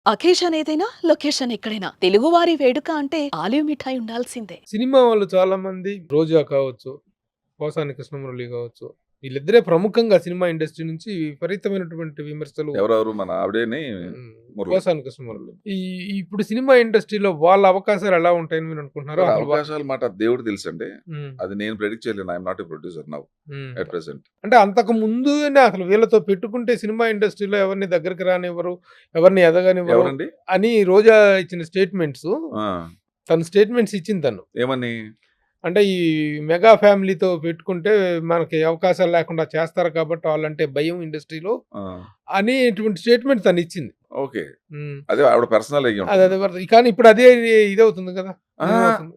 Occasion ఏదైనా, location ఎక్కడైనా తెలుగువారి వేడుక అంటే ఆలివ్ మిఠాయి ఉండాల్సిందే. సినిమా వాళ్ళు చాలా మంది రోజా కావచ్చు, పోసాని కృష్ణమురళి కావచ్చు. వీళ్ళిద్దరే ప్రముఖంగా సినిమా ఇండస్ట్రీ నుంచి విపరీతమైనటువంటి విమర్శలు. ఎవరెవరు మన ఆవిడేని మురళి. పోసాని కృష్ణమురళి. ఇప్పుడు సినిమా ఇండస్ట్రీలో వాళ్ళ అవకాశాలు ఎలా ఉంటాయని మీరు అనుకుంటున్నారు? సార్, అవకాశాలు మాట దేవుడు తెలుసండి. ఉమ్, అది నేను ప్రెడిక్ట్ చేయలేను. I'm not a producer now um. At present. అంటే అంతకు ముందునే అసలు వీళ్ళతో పెట్టుకుంటే సినిమా ఇండస్ట్రీలో ఎవరిని దగ్గరికి రానివ్వరు, ఎవరిని ఎదగనివ్వరు ఎవరండి? అని రోజా ఇచ్చిన స్టేట్మెంట్స్. ఆ, తన స్టేట్మెంట్స్ ఇచ్చింది తను. ఏమని? అంటే ఈ మెగా ఫ్యామిలీతో పెట్టుకుంటే మనకి అవకాశాలు లేకుండా చేస్తారు కాబట్టి వాళ్ళంటే భయం ఇండస్ట్రీలో ఆ, అనేటువంటి స్టేట్మెంట్ తను ఇచ్చింది. ఓకే. ఉమ్. అదే ఆవిడ పర్సనల్ అయ్యి అది ఉంటుంది. అదే కానీ ఇప్పుడు అదే ఇదవుతుంది కదా. ఆ, ఏమవుతుంది?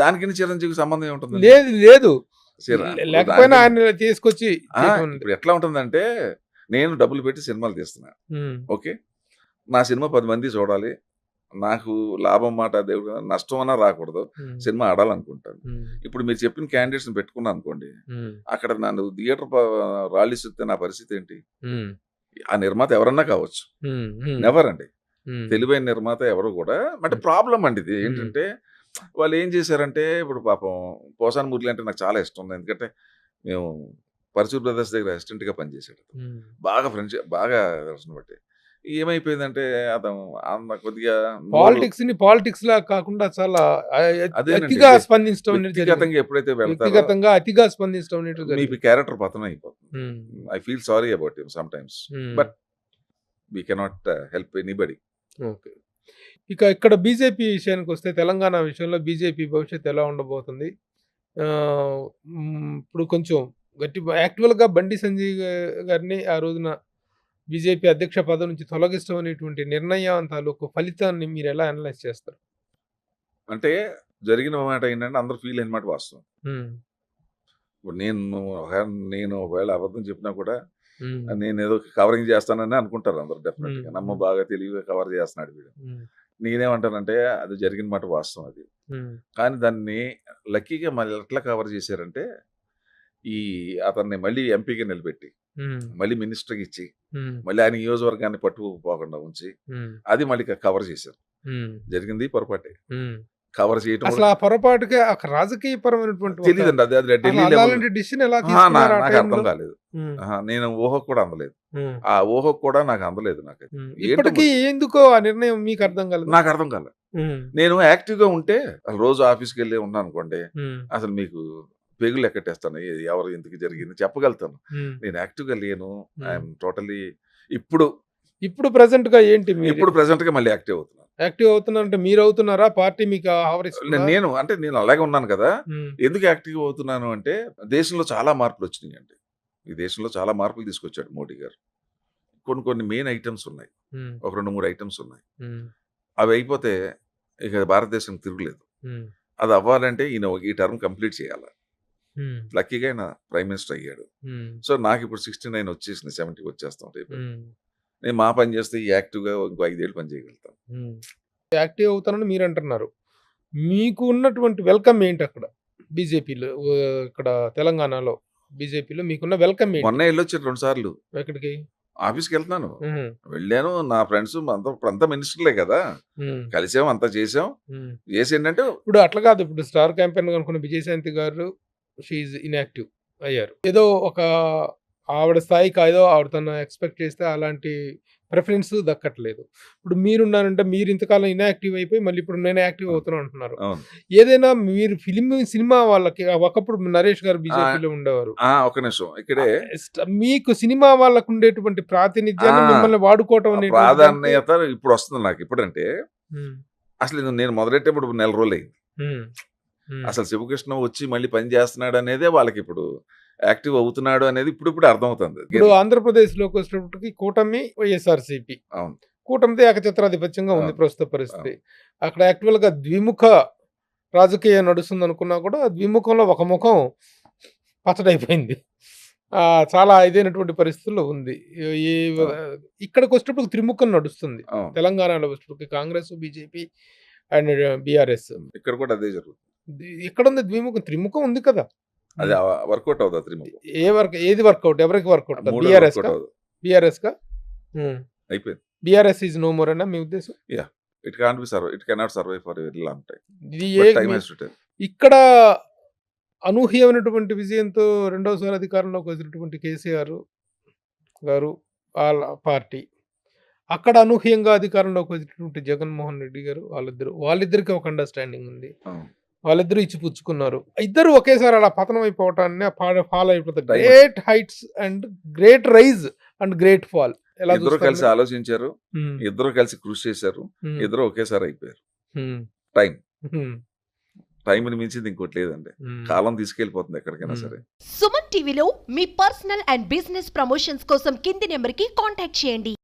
దానికి చిరంజీవికి సంబంధం ఏముంటుంది? లేదు లేదు సరే, లేకపోయినా దానికి- ఆయన తీసుకొచ్చి ఇప్పుడు ఎట్లా ఉంటుందంటే, నేను డబ్బులు పెట్టి సినిమాలు తీస్తున్నా. ఓకే, నా సినిమా 10 మంది చూడాలి, నాకు లాభం మాట దేవుడు కదా, నష్టం అన్నా రాకూడదు, సినిమా ఆడాలనుకుంటాను. ఇప్పుడు మీరు చెప్పిన క్యాండిడేట్స్ పెట్టుకున్నాను అనుకోండి, అక్కడ నన్ను థియేటర్ రాళ్ళిస్తే నా పరిస్థితి ఏంటి? ఆ నిర్మాత ఎవరన్నా కావచ్చు, నెవర్ అండి. తెలివైన నిర్మాత ఎవరు కూడా అంటే ప్రాబ్లం అండి. ఇది ఏంటంటే వాళ్ళు ఏం చేశారంటే, ఇప్పుడు పాపం పోసాని మురళి అంటే నాకు చాలా ఇష్టం ఉంది. ఎందుకంటే మేము పరశు బ్రదర్స్ దగ్గర అసిస్టెంట్గా పనిచేసాడు. బాగా ఫ్రెండ్షిప్, బాగా తెలుసును బట్టి ఏమైపోయిందంటే అతను కొద్దిగా పాలిటిక్స్ లా కాకుండా చాలా అదేనండి, అతిగా స్పందించడం అనేది జరిగింది. వ్యక్తిగతంగా ఎప్పుడైతే వెళ్తారో వ్యక్తిగతంగా అతిగా స్పందించడం అనేది మీ జరిగింది. క్యారెక్టర్ పతనం అయిపోతుంది. Um, I feel sorry about him some times, um. But we cannot help anybody. Okay. ఇక ఇక్కడ బీజేపీ విషయానికి వస్తే, తెలంగాణ విషయంలో బీజేపీ భవిష్యత్తు ఎలా ఉండబోతుంది? ఆ, ఇప్పుడు కొంచెం యాక్చువల్గా బండి సంజయ్ గారిని ఆ రోజున బీజేపీ అధ్యక్ష పదవి నుంచి తొలగిస్తాం అనేటువంటి నిర్ణయం తాలూకు ఫలితాన్ని మీరు ఎలా అనలైజ్ చేస్తారు? అంటే జరిగిన మాట ఏంటంటే అందరూ ఫీల్ అయిన మాట వాస్తవం. ఉమ్, ఇప్పుడు నేను ఒకవేళ అబద్ధం చెప్పినా కూడా ఉమ్, నేను ఏదో కవరింగ్ చేస్తానని అనుకుంటారు అందరు. డెఫినెట్ గా మ్మ్. నమ్మ బాగా తెలివిగా కవర్ చేస్తున్నాడు వీడు. ఉమ్, నేనేమంటానంటే అది జరిగిన మాట వాస్తవం అది. ఉమ్, కానీ దాన్ని లక్కీగా మళ్ళీ ఎట్లా కవర్ చేశారంటే, ఈ అతన్ని మళ్ళీ ఎంపీగా నిలబెట్టి, ఉమ్, మళ్ళీ మినిస్టర్కి ఇచ్చి, ఉమ్, మళ్ళీ ఆయన నియోజకవర్గాన్ని పట్టుకుపోకుండా ఉంచి, ఉమ్, అది మళ్ళీ కవర్ చేశారు. ఉమ్, జరిగింది పొరపాటే. ఉమ్. కవర్ చేయటం అసలు ఆ పొరపాటుగా రాజకీయ పరమైనటువంటి తెలియదండి. అది అది ఢిల్లీ లెవెల్ అలాంటి డిసిషన్ ఎలా తీసుకున్నారు ఆ నాకు అర్థం టైంలో? కాలేదు. ఉమ్, నేను ఊహకు కూడా అందలేదు. ఉమ్, ఆ ఊహకు కూడా నాకు అందలేదు. నాకు ఉమ్. ఏంటో ఇప్పటికీ ఎందుకో ఆ నిర్ణయం మీకు అర్థం కాలేదు? నాకు అర్థం కాలేదు. ఉమ్, నేను యాక్టివ్గా ఉంటే అసలు రోజు ఆఫీస్కి వెళ్ళి ఉన్నాను అనుకోండి, ఉమ్, అసలు మీకు పేగులు ఎక్కట్టేస్తాను, ఎవరు ఎందుకు జరిగింది చెప్పగలుగుతాను. ఉమ్, నేను యాక్టివ్గా లేను. Hmm. ఐఎమ్ టోటలీ ఇప్పుడు ఇప్పుడు ప్రెసెంట్ గా ఏంటి మీరు ఇప్పుడు ప్రెసెంట్ గా మళ్ళీ యాక్టివ్ అవుతున్నాను. యాక్టివ్ అవుతున్నారంటే మీరు అవుతున్నారా, పార్టీ మీకు ఆవరిస్తుందా? నేను అలాగే ఉన్నాను కదా. ఉమ్, ఎందుకు యాక్టివ్ అవుతున్నాను అంటే, దేశంలో చాలా మార్పులు వచ్చినాయి అండి. ఈ దేశంలో చాలా మార్పులు తీసుకొచ్చాడు మోడీ గారు. కొన్ని మెయిన్ ఐటమ్స్ ఉన్నాయి, ఉమ్, ఒక 2-3 ఐటమ్స్ ఉన్నాయి. ఉమ్, అవి అయిపోతే ఇక భారతదేశం తిరుగులేదు. ఉమ్, అది అవ్వాలంటే ఈయన ఈ టర్మ్ కంప్లీట్ చేయాలి. ఉమ్, లక్కీగా ఆయన ప్రైమ్ మినిస్టర్ అయ్యాడు. ఉమ్, సో నాకు ఇప్పుడు 69 వచ్చేసింది, 70 వచ్చేస్తాం రేపు. ఉమ్, నేను మా పని చేస్తే యాక్టివ్గా ఇంకో 5 ఏళ్ళు పని చేయగలుగుతాను. ఉమ్. యాక్టివ్ అవుతానని మీరు అంటున్నారు. మీకు ఉన్నటువంటి వెల్కమ్ ఏంటి అక్కడ బీజేపీలో? ఇక్కడ తెలంగాణలో బీజేపీలో మీకున్న వెల్కమ్ ఏంటి? మొన్న వెళ్ళొచ్చాను 2 సార్లు. ఎక్కడికి? ఆఫీస్కి వెళ్తున్నాను, ఉమ్, వెళ్ళాను. నా ఫ్రెండ్స్ అంతా మినిస్టర్లే కదా, ఉమ్, కలిసాం, అంతా చేసాం. ఉమ్. చేసి ఏంటంటే ఇప్పుడు అట్లా కాదు. ఇప్పుడు స్టార్ క్యాంపెయిన్ అనుకున్న విజయశాంతి గారు షీఈ్ ఇన్యాక్టివ్ అయ్యారు. ఏదో ఒక ఆవిడ స్థాయికి ఏదో ఆవిడ తను ఎక్స్పెక్ట్ చేస్తే అలాంటి ప్రిఫరెన్స్ దక్కట్లేదు. ఇప్పుడు మీరున్నారంటే మీరు ఇంతకాలం ఇన్యాక్టివ్ అయిపోయి మళ్ళీ ఇప్పుడు నేను యాక్టివ్ అవుతున్నాను అంటున్నారు. అవును. ఏదైనా మీరు సినిమా వాళ్ళకి ఒకప్పుడు నరేష్ గారు బీజేపీలో ఉండేవారు. ఒక నిమిషం ఇక్కడే. మీకు సినిమా వాళ్ళకు ఉండేటువంటి ప్రాతినిధ్యాన్ని మిమ్మల్ని వాడుకోవటం అనేది ప్రాధాన్యత ఇప్పుడు వస్తుంది నాకు. ఇప్పుడంటే అసలు నేను మొదలెట్టేప్పుడు 1 నెల రోజులు అయింది. అసలు శివకృష్ణ వచ్చి మళ్ళీ పని చేస్తున్నాడు అనేదే వాళ్ళకి ఇప్పుడు యాక్టివ్ అవుతున్నాడు అనేది ఇప్పుడు అర్థమవుతుంది. ఇప్పుడు ఆంధ్రప్రదేశ్లోకి వచ్చినప్పటికి కూటమి వైఎస్ఆర్సీపీ, అవును, కూటమితో ఏకఛత్రాధిపత్యంగా ఉంది అవును. ప్రస్తుత పరిస్థితి. అక్కడ యాక్చువల్గా ద్విముఖ రాజకీయం నడుస్తుంది అనుకున్నా కూడా ద్విముఖంలో ఒక ముఖం పచ్చడైపోయింది. చాలా ఇదైనటువంటి పరిస్థితుల్లో ఉంది. ఇక్కడికి వచ్చేటప్పుడు త్రిముఖం నడుస్తుంది. అవును. తెలంగాణలో వచ్చేటప్పటికి కాంగ్రెస్, బీజేపీ అండ్ బీఆర్ఎస్. ఇక్కడ కూడా అదే జరుగుతుంది. ఎక్కడ ఉంది ద్విముఖం? త్రిముఖం ఉంది కదా. అది వర్కౌట్ అవుతుంది. త్రిముఖం ఏది వర్కౌట్? ఎవరికి వర్కౌట్? మూడో బీఆర్ఎస్ వర్కౌట్ అవుతుంది. బీఆర్ఎస్ కా అయిపోయింది. బీఆర్ఎస్ ఈజ్ నో మోర్ అన్న మీ ఉద్దేశం? It can't be survive, it cannot survive for very long time. ఇది టైం హ్యాస్ టు టెల్. ఇక్కడ అనూహ్యమైనటువంటి విజయంతో రెండోసారి అధికారంలోకి వచ్చినటువంటి కేసీఆర్ గారు వాళ్ళ పార్టీ, అక్కడ అనూహ్యంగా అధికారంలోకి వచ్చినటువంటి జగన్మోహన్ రెడ్డి గారు, వాళ్ళిద్దరికి ఒక అండర్స్టాండింగ్ ఉంది, వాళ్ళిద్దరూ ఇచ్చి పుచ్చుకున్నారు. ఇద్దరు ఒకేసారి అలా పతనం అయిపోవటాన్ని ఫాలో అయిపోతారు. Great heights and great rise and great fall. ఇద్దరు కలిసి ఆలోచించారు, ఇద్దరు కలిసి కృషి చేశారు, ఇద్దరు ఒకేసారి అయిపోయారు. టైంని మించింది ఇంకోటి లేదండి. కాలం తీసుకెళ్లిపోతుంది ఎక్కడికైనా సరే. సుమన్ టీవీలో మీ పర్సనల్ అండ్ బిజినెస్ ప్రమోషన్స్ కోసం కింది నెంబర్కి కాంటాక్ట్ చేయండి.